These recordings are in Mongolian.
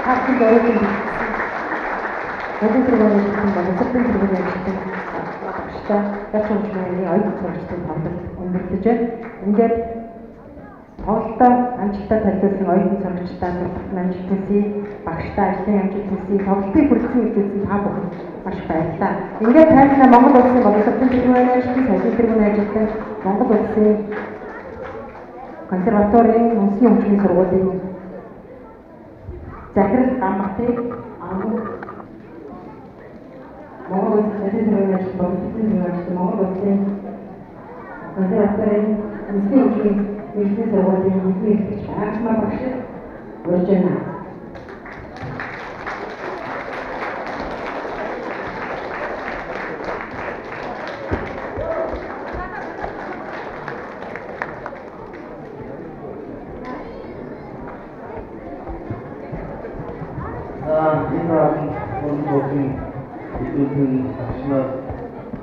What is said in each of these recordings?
Хаачин дөрөв Одон сургуулийн боловсролын сургуулийн ажилтан багштай яг хэмжээний оюутан сургалтын тоглолт өндөрлөж байна. Ингээд тоглолтоо амжилттай төлөвлөсөн оюутан сургалттай амжилт хүсье, багштай ажлын амжилт хүсье, тоглолтын хүрэлцэн үзүүлсэн та бүхэн маш баярлалаа. Ингээд тайлбар Монгол улсын боловсролын сургуулийн ажилтан, соёлын сургуулийн ажилтан, Монгол улсын консерваторийн үндэсний хөгжмийн сургуулийн захирал Гамбатыг Монгол улсын соёлын сургуулийн ажилтан, Монгол улсын консерваторийн үндэсний хөгжмийн сургуулийн нэгдүгээр ихтгэж Ангмаа багш урьж байна. 이곳은 박신학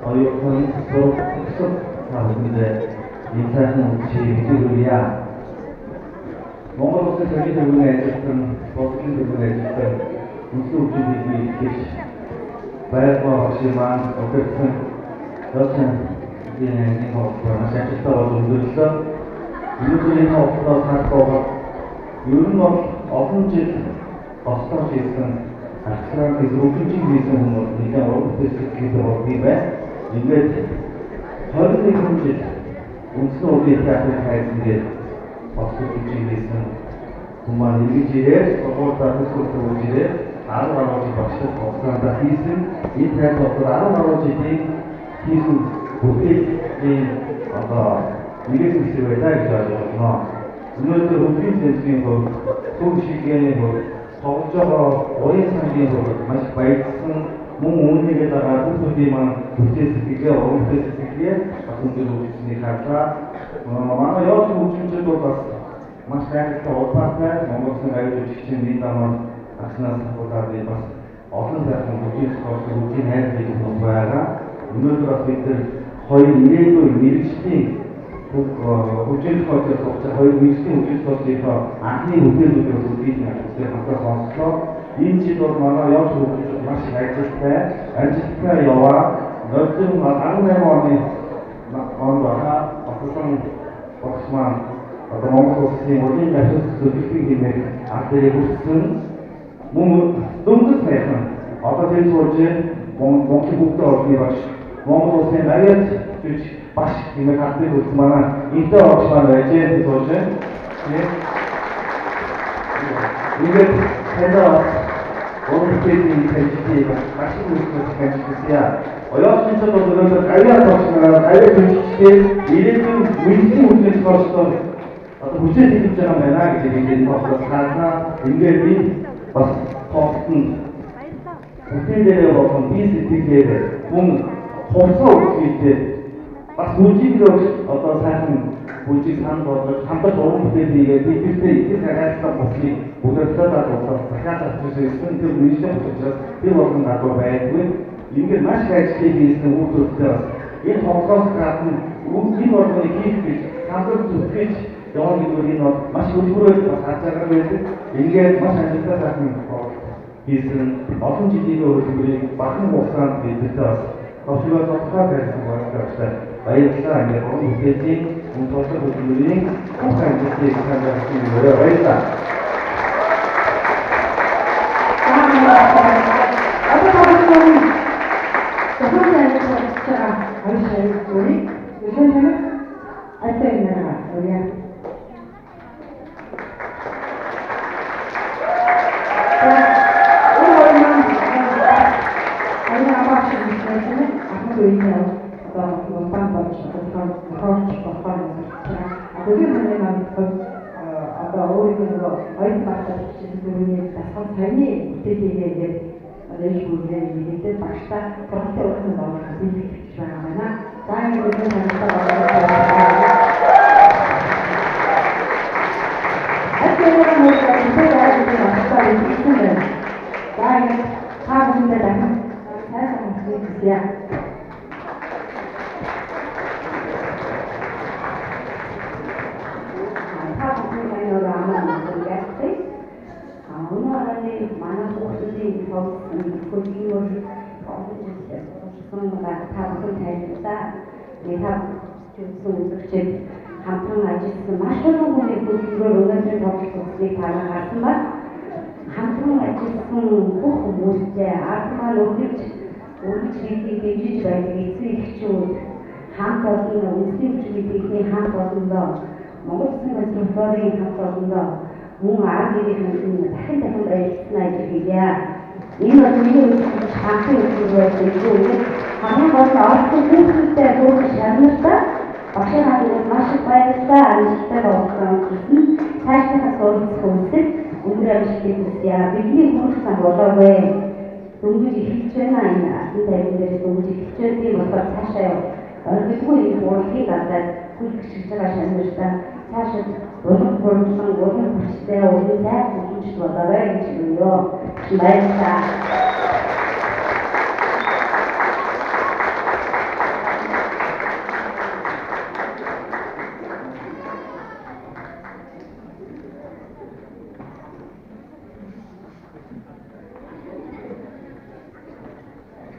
어육원 수업 특수 사업인데 인사는 혹시 미주리야 몽골로서 저기 들고내 했던 버스킹 들고내 했던 무슨 우주들이 계시 바야과 박시만 어쨌든 여튼 이제 이거 뭐나 생각했다고 좀 들었어 이웃들이 다 없어 살거 요즘 뭐 어떤 짓 어떤 짓은 Акцент из рукичи визен мод, никак руките се кидава биве, ингээд хоёрын хэмжээд үндэсний өвлийн театрын хайрцагт босгож ирсэн хүмүүс ингэж ирээд сургуультай төсөлтөд ирээд 10 гаруй багштай тоогсондоо хийсэн энэ театр дотор 10 жилийн хийсэн бүтээлийн одоо нэгэн хэсэг байлаа гэж ойлгож байна. Өнөөдөр өвлийн зэнсгийн хувьд төв шигээний хувьд тоглож байгаа уян сангийн хувьд маш баярсан мөн үүнийгээ дагаад хүмүүсийн маань бүтээсэтгээ өргөмжлөлтөө өндөр үйлчлэгийг харлаа. Манай явж хөгжимчид бол бас маш хайртай улбаатай Монголын аюул жижигчийн нэг дамаар агснаас хавуулаад бас олон сайхан хөгжим спортын хайрлыг хүмүүс байгаа. Өнөөдөр бас бид нар хоёр ирээдүйн мэрэгчдийн хөгжим спортын төвчөө хоёр мэрэгчдийн хөгжим спортын анхны бүтээлүүдээр үлдээж байгаа хамтаа сонслоо. Энэ жил бол манай явж хөгжим маш ажилттай яваа. Ноцын 18 оны байгаа офисан багшман одоо Монгол улсын урлагийн гашуус зөвлөлтийн хэмээх ардыг хүртсэн мөн дөнгөж сайхан одоо тэр сууж Монгол бүгд орны багш Монгол улсын аяд гэж багш хэмээх ардыг хүртсэн манай энтэй багшман байж сууж ингээд танаа өөрөөр хэлбэл машин үйлчлэх хэрэгсэя. Оюутнууд бол өнөөдөр авиа тогтноор авиа төлөвчдөө ирээдүйн мэдлийн үйлчлэх спортоор одоо хүчээр хэлж байгаа байна гэж хэлээд байна. Ингээд би бас тоглолтод бүтээлээ болон би сэтгэлээр мөн хувцас өгөхөд бас бүжиглөө одоо сайхан бүжиг санд болгож хамтар уран бүтээлээ бидэртэй их хайртай бодлыг бүлэглээд авах дахиад авчихсан тэр мөрөж учраас би болон гадуур байдгүй. Ингээд маш хайртай хийсэн үйлдэлтэй бас энэ тоглоомоос гадна энэ болгоныг хийх гэж хамтар зүтгэж явах гэдэг нь маш хөлбөрөөр бас хацаагаар байдаг. Ингээд маш амжилттай сайхан хийсэн олон жилийн хөлбөрийг бахан хугацаанд бидэртэй бас товчгоо тодорхой байсан боловсролтой баярлалаа. Ингээд уран бүтээлийн үнэхээр хөлбөрийн бүх амжилтыг хамгаалсан баярлалаа. манай хүмүүсийн тоглосон хөдөлмөр болгосон та бүхэн танилцаа. Та үзсэн үзэгчид хамтран ажилласан маш олон хүний хөдөлмөр өнөөдрийн тоглолтыг харсан ба хамтран ажилласан бүх хүмүүстэй ард маань үргэлж бидийг дэмжиж байдаг эцэг эхчүүд хамт олон үндэсний хүчирхийллийн хамт олондоо Монгол Улсын консерваторийн хамт олондоо мөн ард иргэн дахин баярлалаа илэрхийлье. Энэ бол миний хамтын үзэл байсан юм. Хамгийн гол нь орсон хүмүүстэй бүх шарнартаа багшийн хамтаас маш их баярлалаа. Амжилттай болсон гэсэн цаашдаа суралцах хүсэл өндөр амжилтыг хүсье. Бидний хүмүүс сан болоогүй. Дөнгөж эхэлж байна энэ алтан тайван дээрээс дөнгөж эхэлж байна. Тийм болохоор цаашаа оргилгүй энэ урлагийг гадаад хүлгэж байгаа шарнартаа цаашаа уран хурлан уран хүчтэй уран сайд хүч болоорой гэж хэлье. Баярлалаа.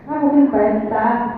Та бүхэн баярлалаа.